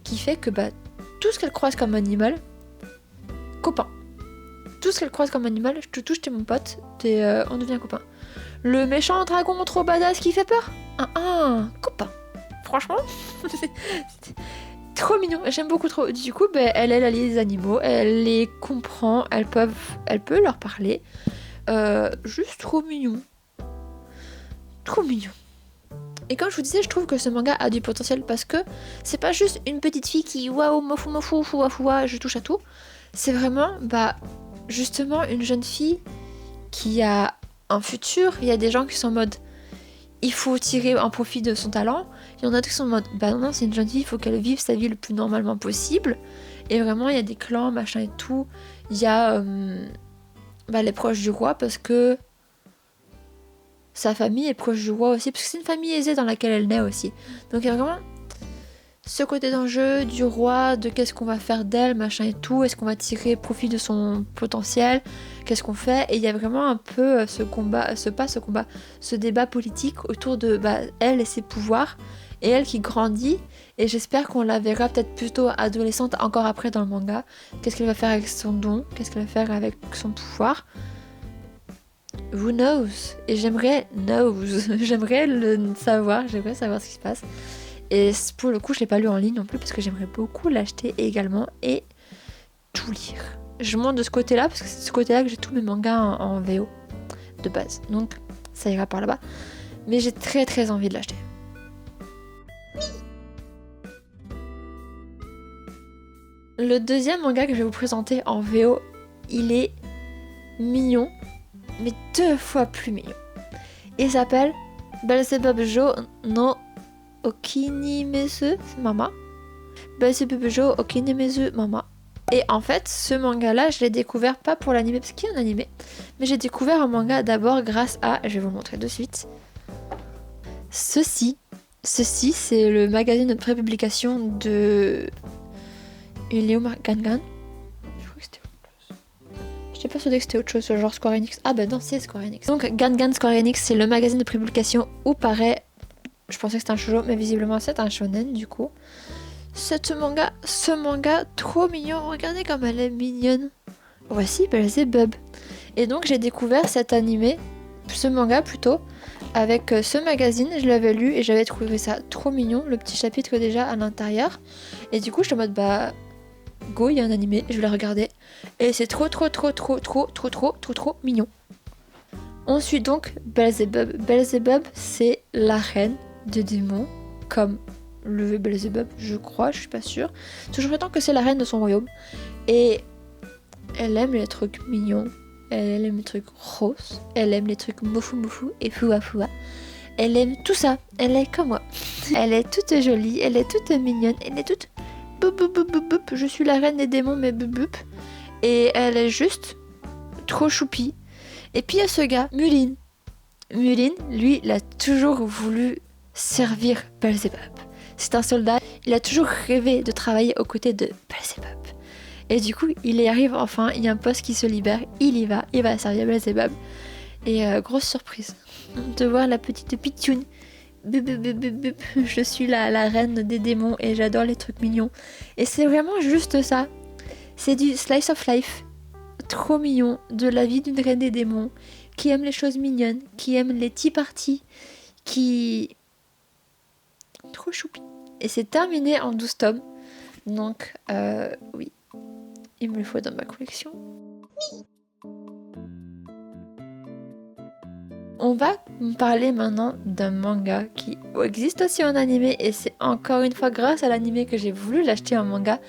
qui fait que tout ce qu'elle croise comme animal, copain. Tout ce qu'elle croise comme animal, je te touche, t'es mon pote, on devient copain. Le méchant dragon trop badass qui fait peur. Copain. Franchement, c'est trop mignon. J'aime beaucoup trop. Du coup, elle allie les animaux, elle les comprend, elle peut leur parler. Juste trop mignon. Trop mignon. Et comme je vous disais, je trouve que ce manga a du potentiel parce que c'est pas juste une petite fille qui waouh, mofu, foua, je touche à tout. C'est vraiment, justement, une jeune fille qui a un futur. Il y a des gens qui sont en mode, il faut tirer un profit de son talent. Il y en a d'autres qui sont en mode, non, c'est une jeune fille, il faut qu'elle vive sa vie le plus normalement possible. Et vraiment, il y a des clans, machin et tout. Il y a les proches du roi parce que sa famille est proche du roi aussi, parce que c'est une famille aisée dans laquelle elle naît aussi. Donc il y a vraiment ce côté d'enjeu du roi, de qu'est-ce qu'on va faire d'elle, machin et tout, est-ce qu'on va tirer profit de son potentiel, qu'est-ce qu'on fait, et il y a vraiment un peu ce débat politique autour de elle et ses pouvoirs, et elle qui grandit, et j'espère qu'on la verra peut-être plutôt adolescente encore après dans le manga, qu'est-ce qu'elle va faire avec son don, qu'est-ce qu'elle va faire avec son pouvoir. Who knows? Et j'aimerais le savoir, j'aimerais savoir ce qui se passe. Et pour le coup, je l'ai pas lu en ligne non plus parce que j'aimerais beaucoup l'acheter également et tout lire. Je monte de ce côté-là parce que c'est de ce côté-là que j'ai tous mes mangas en VO de base. Donc ça ira par là-bas. Mais j'ai très très envie de l'acheter. Le deuxième manga que je vais vous présenter en VO, il est mignon, mais 2 fois plus mignon. Il s'appelle Belzebub Jo no Okinimezu Mama. Belzebub Jo Okinimezu Mama. Et en fait, ce manga-là, je l'ai découvert pas pour l'animé, parce qu'il y a un animé, mais j'ai découvert un manga d'abord grâce à, je vais vous le montrer de suite, Ceci, c'est le magazine de prépublication de Ulyum Gangan. J'étais persuadée que c'était autre chose, genre Square Enix. Non, c'est Square Enix. Donc Gangan Square Enix, c'est le magazine de prépublication où paraît... Je pensais que c'était un shoujo, mais visiblement c'est un shonen du coup. Ce manga trop mignon, regardez comme elle est mignonne. Voici Belzebub. Et donc j'ai découvert ce manga plutôt, avec ce magazine, je l'avais lu et j'avais trouvé ça trop mignon, le petit chapitre déjà à l'intérieur. Et du coup j'étais en mode go, il y a un animé, je vais le regarder. Et c'est trop mignon. Ensuite donc, Belzebub. Belzebub, c'est la reine des démons, comme le Belzebub, je crois, je suis pas sûre. Toujours autant que c'est la reine de son royaume. Et elle aime les trucs mignons, elle aime les trucs roses, elle aime les trucs mofu et foua. Elle aime tout ça, elle est comme moi. Elle est toute jolie, elle est toute mignonne, elle est toute... Je suis la reine des démons, mais et elle est juste trop choupie. Et puis il y a ce gars, Mulin. Mulin, lui, il a toujours voulu servir Belzebub. C'est un soldat, il a toujours rêvé de travailler aux côtés de Belzebub. Et du coup, il y arrive enfin, il y a un poste qui se libère, il va servir Belzebub. Et grosse surprise de voir la petite pitchoune. Je suis la reine des démons et j'adore les trucs mignons. Et c'est vraiment juste ça. C'est du slice of life. Trop mignon. De la vie d'une reine des démons. Qui aime les choses mignonnes. Qui aime les tea parties. Trop choupi. Et c'est terminé en 12 tomes. Donc, oui. Il me le faut dans ma collection. Oui. On va parler maintenant d'un manga qui existe aussi en animé et c'est encore une fois grâce à l'animé que j'ai voulu l'acheter en manga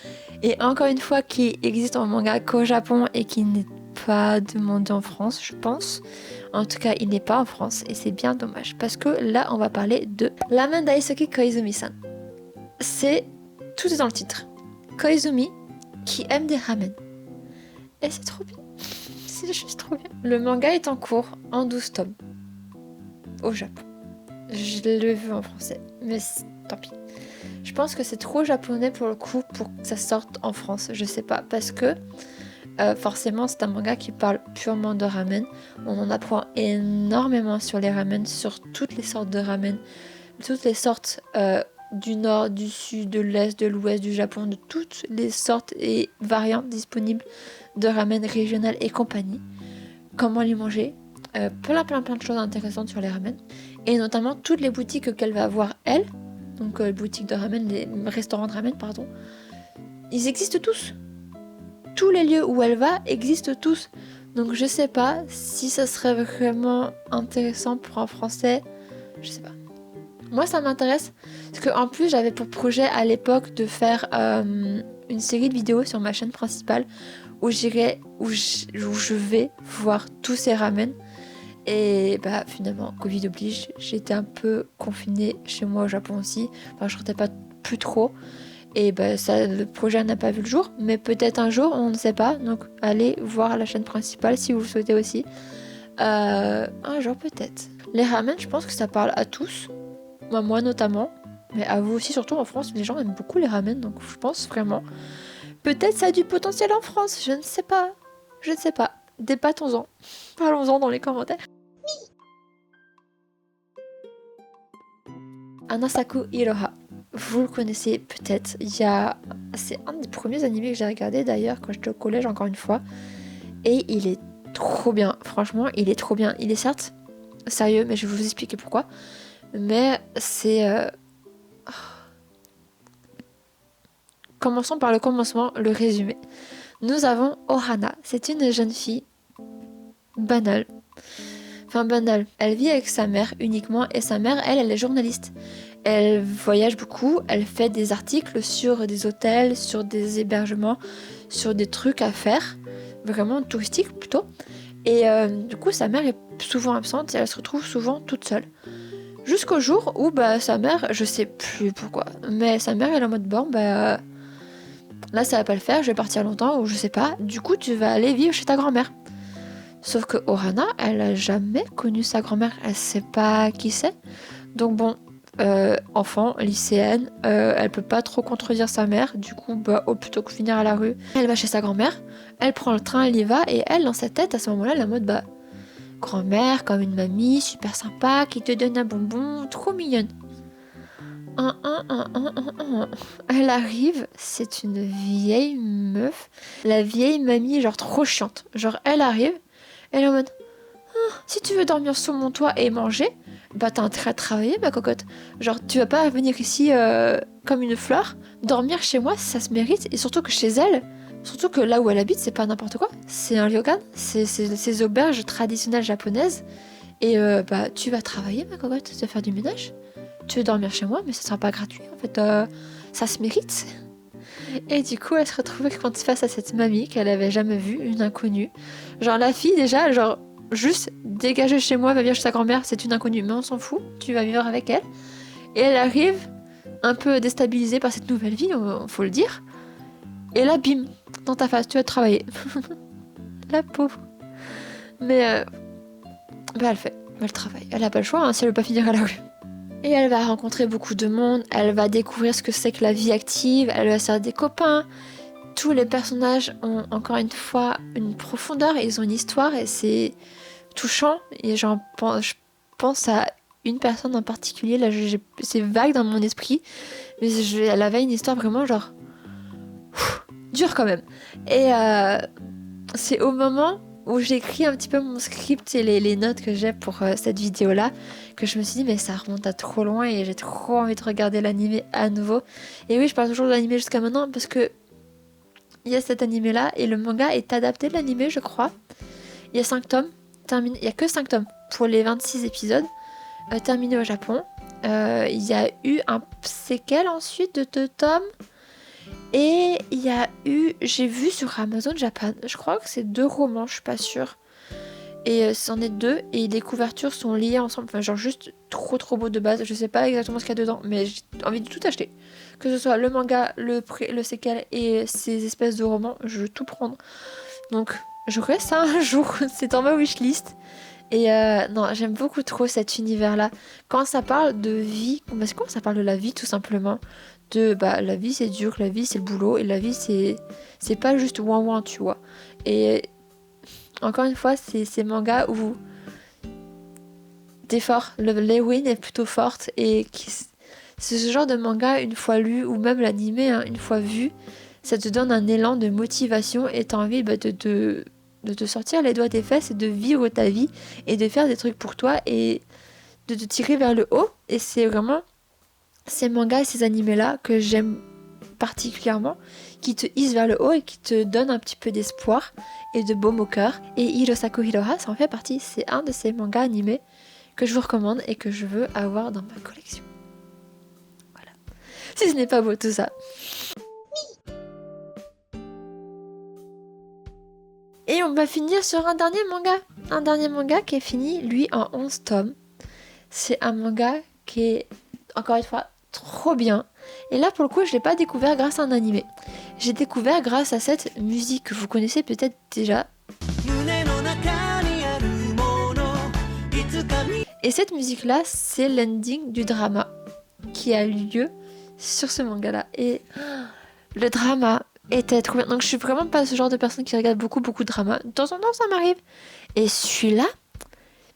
et encore une fois qui existe en manga qu'au Japon et qui n'est pas demandé en France, je pense. En tout cas, il n'est pas en France et c'est bien dommage parce que là, on va parler de Ramen Daisuke Koizumi-san. Tout est dans le titre. Koizumi qui aime des ramen. Et c'est trop bien. C'est juste trop bien. Le manga est en cours en 12 tomes. Au Japon. Je l'ai vu en français, mais tant pis. Je pense que c'est trop japonais pour le coup pour que ça sorte en France, je sais pas, parce que forcément c'est un manga qui parle purement de ramen. On en apprend énormément sur les ramen, sur toutes les sortes de ramen, toutes les sortes du nord, du sud, de l'est, de l'ouest du Japon, de toutes les sortes et variantes disponibles de ramen régional et compagnie. Comment les manger, plein de choses intéressantes sur les ramen. Et notamment toutes les boutiques qu'elle va avoir elle. Donc boutiques de ramen, les restaurants de ramen, pardon. Ils existent tous. Tous les lieux où elle va existent tous. Donc je sais pas si ça serait vraiment intéressant pour un Français. Je sais pas. Moi ça m'intéresse parce qu'en plus j'avais pour projet à l'époque de faire une série de vidéos sur ma chaîne principale où je vais voir tous ces ramen. Et bah finalement Covid oblige, j'étais un peu confinée chez moi au Japon aussi. Enfin je sortais pas plus trop. Et bah ça, le projet n'a pas vu le jour, mais peut-être un jour, on ne sait pas. Donc allez voir la chaîne principale si vous le souhaitez aussi. Un jour peut-être. Les ramen, je pense que ça parle à tous. Moi notamment. Mais à vous aussi, surtout en France, les gens aiment beaucoup les ramen. Donc je pense vraiment. Peut-être ça a du potentiel en France, je ne sais pas. Je ne sais pas. Débattons-en. Parlons-en dans les commentaires. Anasaku Iroha. Vous le connaissez peut-être. C'est un des premiers animés que j'ai regardé d'ailleurs quand j'étais au collège, encore une fois. Et il est trop bien. Franchement, il est trop bien. Il est certes sérieux, mais je vais vous expliquer pourquoi. Mais c'est... Commençons par le commencement, le résumé. Nous avons Ohana. C'est une jeune fille banale. Enfin banale. Elle vit avec sa mère uniquement et sa mère, elle est journaliste. Elle voyage beaucoup, elle fait des articles sur des hôtels, sur des hébergements, sur des trucs à faire, vraiment touristiques plutôt. Et du coup, sa mère est souvent absente et elle se retrouve souvent toute seule. Jusqu'au jour où sa mère, je sais plus pourquoi, mais sa mère elle est en mode bon, là ça va pas le faire, je vais partir longtemps ou je sais pas. Du coup, tu vas aller vivre chez ta grand-mère. Sauf que Ohana, elle a jamais connu sa grand-mère, elle sait pas qui c'est. Donc bon, enfant, lycéenne, elle peut pas trop contredire sa mère, du coup, plutôt que finir à la rue, elle va chez sa grand-mère, elle prend le train, elle y va, et elle, dans sa tête, à ce moment-là, elle est en mode, grand-mère, comme une mamie, super sympa, qui te donne un bonbon, trop mignonne. Elle arrive, c'est une vieille meuf, la vieille mamie, genre trop chiante. Genre, elle arrive, elle est en mode, si tu veux dormir sous mon toit et manger, t'as intérêt à travailler, ma cocotte. Genre, tu vas pas venir ici comme une fleur. Dormir chez moi, ça se mérite. Et surtout que chez elle, surtout que là où elle habite, c'est pas n'importe quoi. C'est un ryokan, c'est ces auberges traditionnelles japonaises. Et tu vas travailler, ma cocotte, tu vas faire du ménage. Tu veux dormir chez moi, mais ce sera pas gratuit. En fait, ça se mérite. Et du coup, elle se retrouvait face à cette mamie qu'elle avait jamais vue, une inconnue. Genre, la fille, déjà, genre... Juste dégager chez moi, va vivre chez sa grand-mère, c'est une inconnue, mais on s'en fout, tu vas vivre avec elle. Et elle arrive un peu déstabilisée par cette nouvelle vie, faut le dire. Et là, bim, dans ta face, tu vas travailler. La pauvre. Mais elle travaille. Elle a pas le choix, si elle veut pas finir à la rue. Et elle va rencontrer beaucoup de monde, elle va découvrir ce que c'est que la vie active, elle va se faire des copains. Tous les personnages ont encore une fois une profondeur, ils ont une histoire et c'est touchant. Et je pense à une personne en particulier, là c'est vague dans mon esprit, mais elle avait une histoire vraiment genre dure quand même. Et c'est au moment où j'écris un petit peu mon script et les notes que j'ai pour cette vidéo là que je me suis dit mais ça remonte à trop loin et j'ai trop envie de regarder l'animé à nouveau. Et oui, je parle toujours de l'animé jusqu'à maintenant parce que il y a cet animé là et le manga est adapté de l'animé, je crois. Il y a 5 tomes, il y a que 5 tomes pour les 26 épisodes terminés au Japon. Il y a eu un séquel ensuite de 2 tomes et il y a eu, j'ai vu sur Amazon Japan, je crois que c'est 2 romans, je suis pas sûre. Et c'en est 2 et les couvertures sont liées ensemble, enfin genre juste trop beau de base, je sais pas exactement ce qu'il y a dedans mais j'ai envie de tout acheter. Que ce soit le manga, le séquel et ces espèces de romans, je veux tout prendre. Donc j'aurai ça un jour, c'est dans ma wishlist. Et non, j'aime beaucoup trop cet univers-là. Quand ça parle de vie, parce que quand ça parle de la vie tout simplement, de la vie c'est dur, la vie c'est le boulot, et la vie c'est pas juste ouin tu vois. Et encore une fois, c'est ces mangas où t'es fort, l'héroïne est plutôt forte et c'est ce genre de manga, une fois lu, ou même l'animé, une fois vu, ça te donne un élan de motivation et t'as envie de de te sortir les doigts des fesses et de vivre ta vie et de faire des trucs pour toi et de te tirer vers le haut. Et c'est vraiment ces mangas et ces animés-là que j'aime particulièrement, qui te hissent vers le haut et qui te donnent un petit peu d'espoir et de baume au cœur. Et Hirosaku Hiroha, ça en fait partie. C'est un de ces mangas animés que je vous recommande et que je veux avoir dans ma collection. Voilà. Si ce n'est pas beau tout ça. Et on va finir sur un dernier manga. Un dernier manga qui est fini, lui, en 11 tomes. C'est un manga qui est, encore une fois, trop bien. Et là, pour le coup, je ne l'ai pas découvert grâce à un animé. J'ai découvert grâce à cette musique que vous connaissez peut-être déjà. Et cette musique-là, c'est l'ending du drama qui a lieu sur ce manga-là. Et le drama était trop bien. Donc je suis vraiment pas ce genre de personne qui regarde beaucoup de drama. De temps en temps, ça m'arrive. Et celui-là,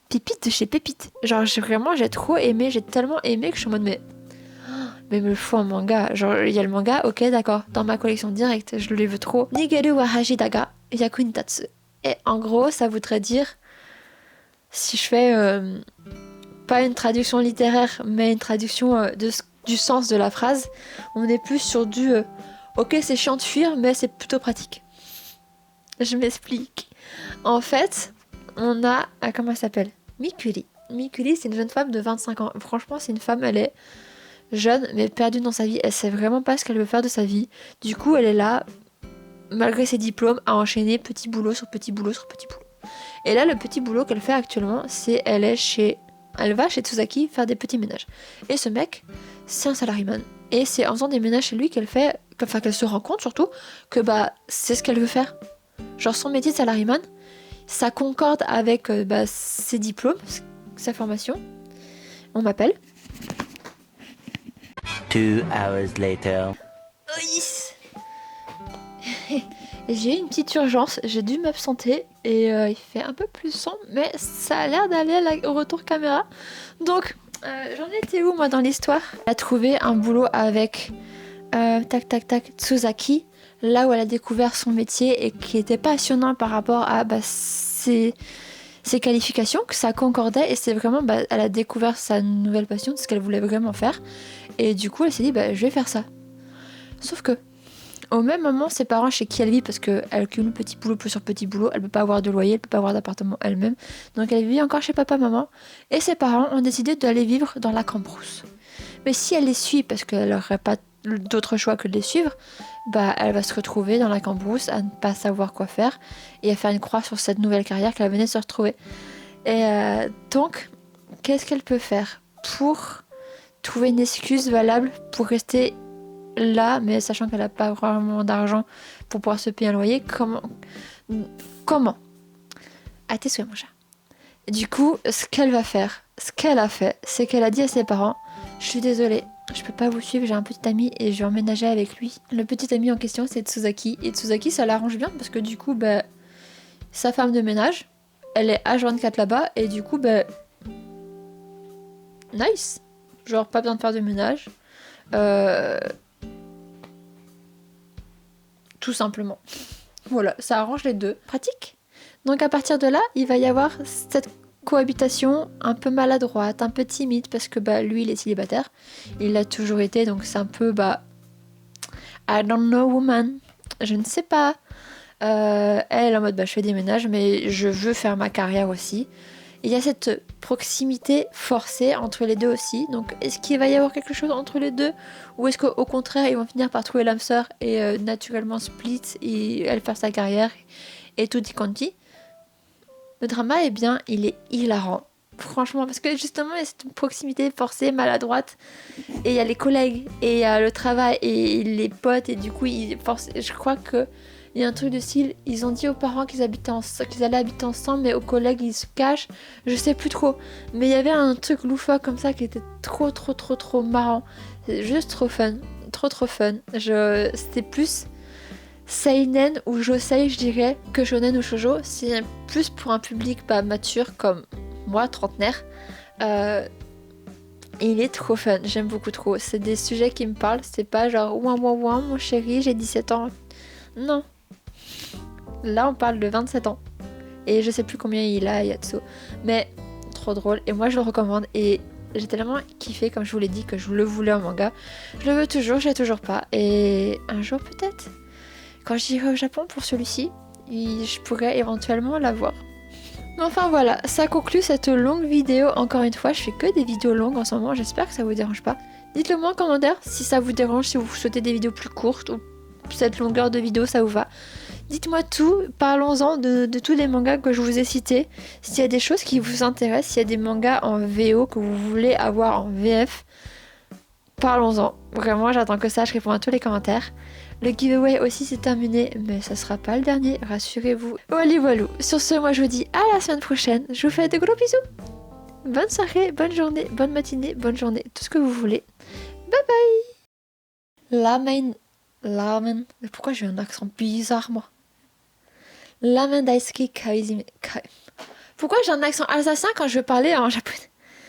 pépite de chez pépite. Genre j'ai trop aimé, j'ai tellement aimé que je suis en mode mais me le faut un manga. Genre il y a le manga, ok d'accord, dans ma collection directe, je le veux trop. Nigeru wa Hajidaga Yakunitatsu. Et en gros, ça voudrait dire, si je fais pas une traduction littéraire, mais une traduction du sens de la phrase, on est plus sur du ok, c'est chiant de fuir, mais c'est plutôt pratique. Je m'explique. En fait, on a, comment elle s'appelle ? Mikuri. Mikuri, c'est une jeune femme de 25 ans. Franchement, c'est une femme, elle est jeune, mais perdue dans sa vie. Elle sait vraiment pas ce qu'elle veut faire de sa vie. Du coup, elle est là, malgré ses diplômes, à enchaîner petit boulot sur petit boulot sur petit boulot. Et là, le petit boulot qu'elle fait actuellement, c'est elle va chez Tsuzaki faire des petits ménages. Et ce mec, c'est un salariman. Et c'est en faisant des ménages chez lui qu'elle se rend compte surtout que c'est ce qu'elle veut faire. Genre son métier de salariman, ça concorde avec ses diplômes, sa formation. On m'appelle. 2 hours later. J'ai eu une petite urgence, j'ai dû m'absenter et il fait un peu plus sombre, mais ça a l'air d'aller au retour caméra. Donc, j'en étais où moi dans l'histoire ? Elle a trouvé un boulot avec Tsuzaki, là où elle a découvert son métier et qui était passionnant par rapport à ses qualifications, que ça concordait et c'est vraiment, elle a découvert sa nouvelle passion, ce qu'elle voulait vraiment faire. Et du coup, elle s'est dit, je vais faire ça. Sauf que, au même moment, ses parents chez qui elle vit, parce qu'elle cumule petit boulot plus sur petit boulot, elle peut pas avoir de loyer, elle peut pas avoir d'appartement elle-même. Donc elle vit encore chez papa-maman. Et ses parents ont décidé d'aller vivre dans la cambrousse. Mais si elle les suit, parce qu'elle n'aurait pas d'autre choix que de les suivre, elle va se retrouver dans la cambrousse à ne pas savoir quoi faire et à faire une croix sur cette nouvelle carrière qu'elle venait de se retrouver. Et donc, qu'est-ce qu'elle peut faire pour trouver une excuse valable pour rester là, mais sachant qu'elle n'a pas vraiment d'argent pour pouvoir se payer un loyer? Comment à tes souhaits, mon chat. Du coup, ce qu'elle va faire, ce qu'elle a fait, c'est qu'elle a dit à ses parents, je suis désolée, je peux pas vous suivre, j'ai un petit ami et je vais emménager avec lui. Le petit ami en question, c'est Tsuzaki. Et Tsuzaki, ça l'arrange bien parce que du coup, sa femme de ménage, elle est H24 là-bas et du coup, nice. Genre, pas besoin de faire de ménage. Tout simplement. Voilà, ça arrange les deux. Pratique. Donc à partir de là, il va y avoir cette cohabitation un peu maladroite, un peu timide, parce que lui, il est célibataire. Il l'a toujours été, donc c'est un peu, I don't know woman. Je ne sais pas. Elle en mode, je fais des ménages, mais je veux faire ma carrière aussi. Il y a cette proximité forcée entre les deux aussi. Donc, est-ce qu'il va y avoir quelque chose entre les deux ? Ou est-ce qu'au contraire, ils vont finir par trouver l'âme sœur et naturellement split et elle faire sa carrière et tout dit quanti ? Le drama, il est hilarant. Franchement, parce que justement, il y a cette proximité forcée, maladroite. Et il y a les collègues, et il y a le travail, et les potes. Et du coup, je crois que il y a un truc de style, ils ont dit aux parents qu'ils allaient habiter ensemble, mais aux collègues, ils se cachent. Je sais plus trop. Mais il y avait un truc loufoque comme ça qui était trop marrant. C'est juste trop fun. Trop fun. C'était plus seinen ou josei, je dirais, que shonen ou shoujo. C'est plus pour un public mature comme moi, trentenaire. Et il est trop fun. J'aime beaucoup trop. C'est des sujets qui me parlent. C'est pas genre ouin mon chéri, j'ai 17 ans. Non. Là, on parle de 27 ans. Et je sais plus combien il a, Yatsu. Mais trop drôle. Et moi, je le recommande. Et j'ai tellement kiffé, comme je vous l'ai dit, que je le voulais en manga. Je le veux toujours, je l'ai toujours pas. Et un jour, peut-être, quand j'irai au Japon pour celui-ci, je pourrais éventuellement l'avoir. Mais enfin voilà, ça conclut cette longue vidéo. Encore une fois, je fais que des vidéos longues en ce moment. J'espère que ça vous dérange pas. Dites-le moi en commentaire si ça vous dérange, si vous souhaitez des vidéos plus courtes ou cette longueur de vidéo, ça vous va. Dites-moi tout, parlons-en de tous les mangas que je vous ai cités. S'il y a des choses qui vous intéressent, s'il y a des mangas en VO que vous voulez avoir en VF, parlons-en. Vraiment, j'attends que ça, je réponds à tous les commentaires. Le giveaway aussi c'est terminé, mais ça sera pas le dernier, rassurez-vous. Voilà. Sur ce, moi je vous dis à la semaine prochaine. Je vous fais de gros bisous. Bonne soirée, bonne journée, bonne matinée, bonne journée, tout ce que vous voulez. Bye bye. Lamen. Mais pourquoi j'ai un accent bizarre moi? Lamen daisuki kaizime. Pourquoi j'ai un accent alsacien quand je veux parler en japonais?